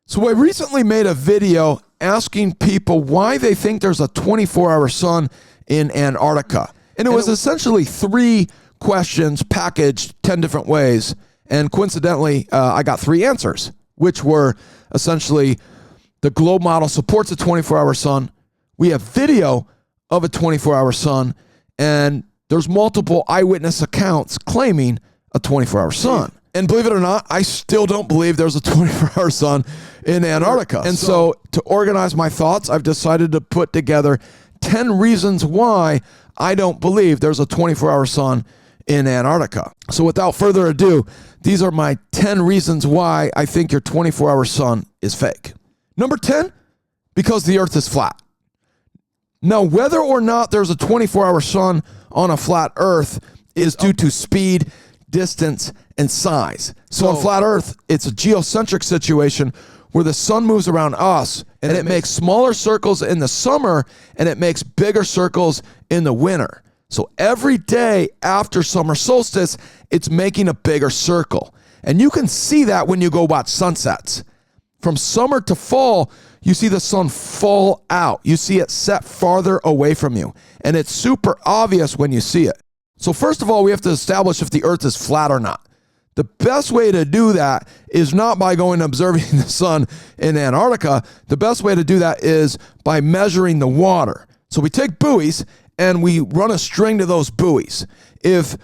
So I recently made a video asking people why they think there's a 24-hour sun in Antarctica. And it was essentially 3 questions packaged 10 different ways. And coincidentally, I got 3 answers, which were essentially the globe model supports a 24-hour sun. We have video of a 24-hour sun, and there's multiple eyewitness accounts claiming a 24-hour sun. And believe it or not, I still don't believe there's a 24-hour sun in Antarctica. And so to organize my thoughts, I've decided to put together 10 reasons why I don't believe there's a 24-hour sun in Antarctica. So without further ado, these are my 10 reasons why I think your 24-hour sun is fake. Number 10, because the Earth is flat. Now, whether or not there's a 24-hour sun on a flat Earth is due to speed, distance, and size. So on flat Earth, it's a geocentric situation where the sun moves around us and it makes smaller circles in the summer and it makes bigger circles in the winter. So every day after summer solstice, it's making a bigger circle. And you can see that when you go watch sunsets. From summer to fall, you see the sun fall out. You see it set farther away from you. And it's super obvious when you see it. So first of all, we have to establish if the Earth is flat or not. The best way to do that is not by going and observing the sun in Antarctica. The best way to do that is by measuring the water. So we take buoys and we run a string to those buoys. If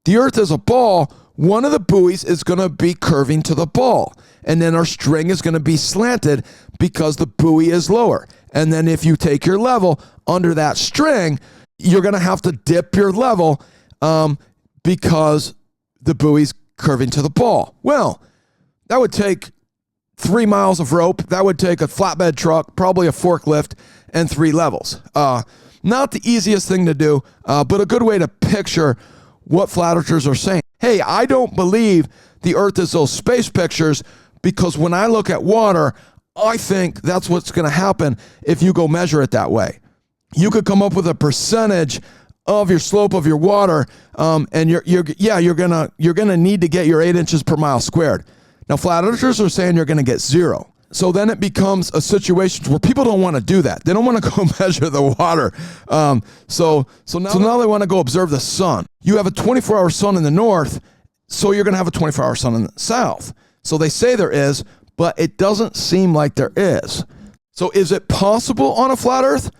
the Earth is a ball, one of the buoys is going to be curving to the ball. And then our string is going to be slanted because the buoy is lower. And then if you take your level under that string, you're going to have to dip your level because the buoy's curving to the ball. Well, that would take 3 miles of rope. That would take a flatbed truck, probably a forklift, and 3 levels. Not the easiest thing to do, but a good way to picture what flat earthers are saying. Hey, I don't believe the Earth is those space pictures because when I look at water, I think that's what's going to happen if you go measure it that way. You could come up with a percentage of your slope of your water, and you're gonna need to get your 8 inches per mile squared. Now, flat earthers are saying you're gonna get 0. So then it becomes a situation where people don't want to do that. They don't want to go measure the water. So now they want to go observe the sun. You have a 24-hour sun in the north, so you're gonna have a 24-hour sun in the south. So they say there is, but it doesn't seem like there is. So is it possible on a flat Earth?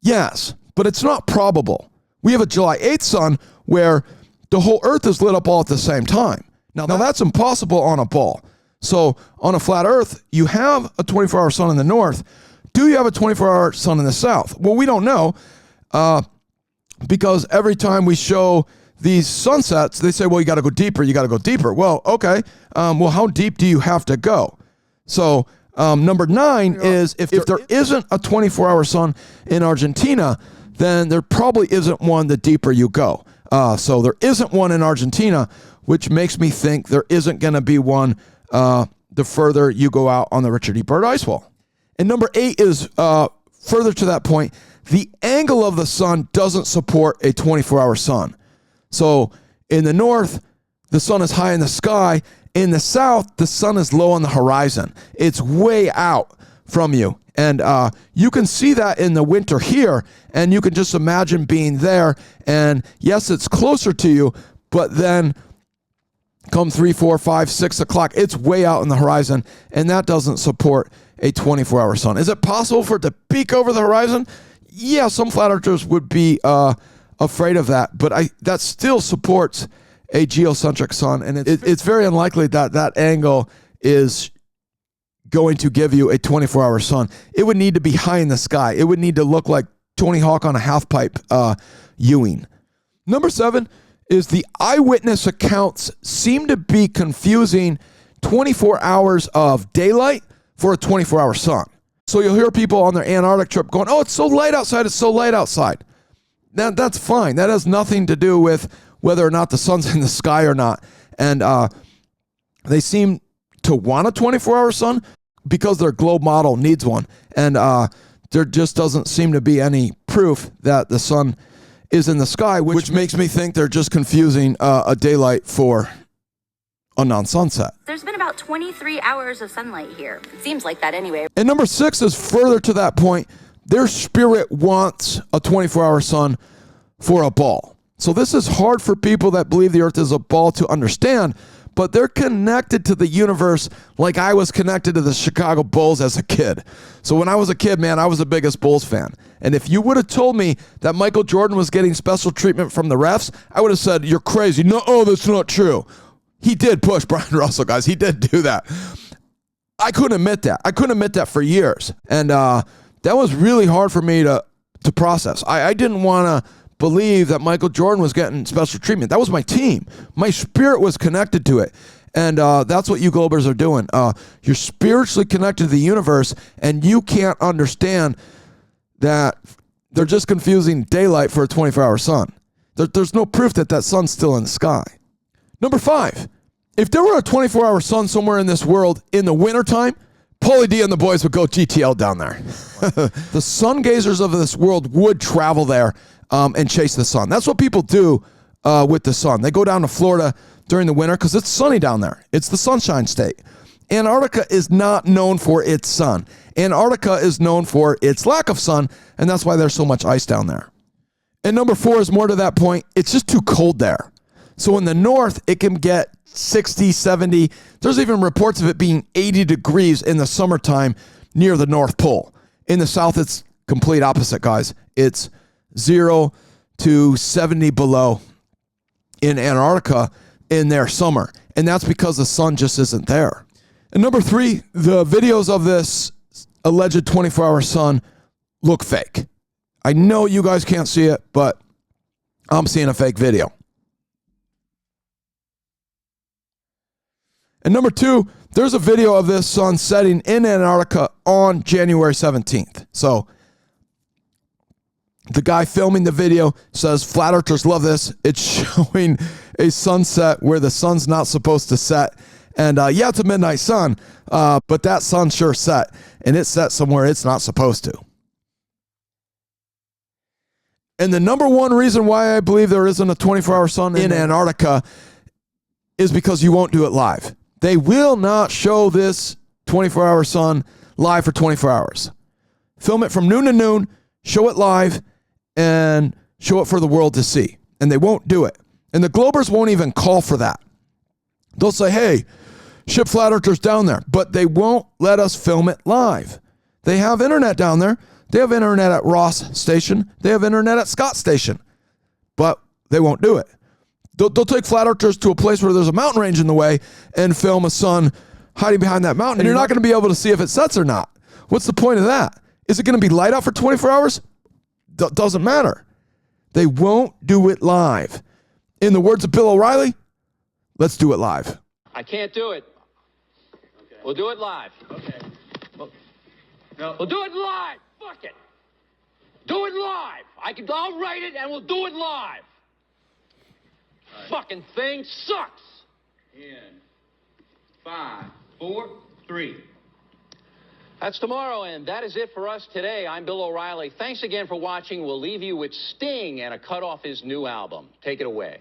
Yes, but it's not probable. We have a July 8th sun where the whole Earth is lit up all at the same time. Now that's impossible on a ball. So on a flat Earth, you have a 24-hour sun in the north. Do you have a 24-hour sun in the south? Well, we don't know because every time we show these sunsets, they say, well, you got to go deeper. You got to go deeper. Well, okay. Well, how deep do you have to go? So number 9 is if there isn't a 24-hour sun in Argentina, then there probably isn't one the deeper you go. So there isn't one in Argentina, which makes me think there isn't going to be one the further you go out on the Richard E. Byrd ice wall. And number 8 is further to that point, the angle of the sun doesn't support a 24-hour sun. So in the north, the sun is high in the sky. In the south, the sun is low on the horizon. It's way out from you. And you can see that in the winter here, and you can just imagine being there. And yes, it's closer to you, but then come 3, 4, 5, 6 o'clock, it's way out in the horizon, and that doesn't support a 24-hour sun. Is it possible for it to peak over the horizon? Yeah, some flat earthers would be afraid of that, but that still supports a geocentric sun, and it's very unlikely that that angle is going to give you a 24-hour sun. It would need to be high in the sky. It would need to look like Tony Hawk on a half-pipe Ewing. Number 7 is the eyewitness accounts seem to be confusing 24 hours of daylight for a 24-hour sun. So you'll hear people on their Antarctic trip going, oh, it's so light outside, it's so light outside. Now, that's fine. That has nothing to do with whether or not the sun's in the sky or not. And they seem to want a 24-hour sun because their globe model needs one. And there just doesn't seem to be any proof that the sun is in the sky, which makes me think they're just confusing a daylight for a non-sunset. There's been about 23 hours of sunlight here. It seems like that anyway. And number 6 is further to that point. Their spirit wants a 24-hour sun for a ball. So this is hard for people that believe the earth is a ball to understand, but they're connected to the universe like I was connected to the Chicago Bulls as a kid. So when I was a kid, man, I was the biggest Bulls fan. And if you would have told me that Michael Jordan was getting special treatment from the refs, I would have said, you're crazy. No, that's not true. He did push Brian Russell, guys. He did do that. I couldn't admit that. I couldn't admit that for years. And that was really hard for me to process. I didn't want to believe that Michael Jordan was getting special treatment. That was my team. My spirit was connected to it. And that's what you Globers are doing. You're spiritually connected to the universe, and you can't understand that they're just confusing daylight for a 24-hour sun. There's no proof that that sun's still in the sky. Number 5, if there were a 24-hour sun somewhere in this world in the wintertime, Paulie D and the boys would go GTL down there. The sun gazers of this world would travel there and chase the sun. That's what people do with the sun. They go down to Florida during the winter because it's sunny down there. It's the sunshine state. Antarctica is not known for its sun. Antarctica is known for its lack of sun, and that's why there's so much ice down there. And number 4 is more to that point. It's just too cold there. So in the north, it can get 60, 70. There's even reports of it being 80 degrees in the summertime near the North Pole. In the south, it's complete opposite, guys. It's 0 to 70 below in Antarctica in their summer. And that's because the sun just isn't there. And number 3, the videos of this alleged 24-hour sun look fake. I know you guys can't see it, but I'm seeing a fake video. And number 2, there's a video of this sun setting in Antarctica on January 17th. So the guy filming the video says flat earthers love this. It's showing a sunset where the sun's not supposed to set. And yeah, it's a midnight sun, but that sun sure set. And it set somewhere it's not supposed to. And the number 1 reason why I believe there isn't a 24-hour sun in Antarctica is because you won't do it live. They will not show this 24-hour sun live for 24 hours. Film it from noon to noon, show it live, and show it for the world to see. And they won't do it. And the Globers won't even call for that. They'll say, hey, ship flat earthers down there. But they won't let us film it live. They have internet down there. They have internet at Ross Station. They have internet at Scott Station. But they won't do it. They'll take flat earthers to a place where there's a mountain range in the way and film a sun hiding behind that mountain. And you're not going to be able to see if it sets or not. What's the point of that? Is it going to be light out for 24 hours? Doesn't matter. They won't do it live. In the words of Bill O'Reilly, let's do it live. I can't do it. Okay. We'll do it live. Okay. We'll do it live. Fuck it. Do it live. I'll write it and we'll do it live. Right. Fucking thing sucks. In 5, 4, 3. That's tomorrow, and that is it for us today. I'm Bill O'Reilly. Thanks again for watching. We'll leave you with Sting and a cut off his new album. Take it away.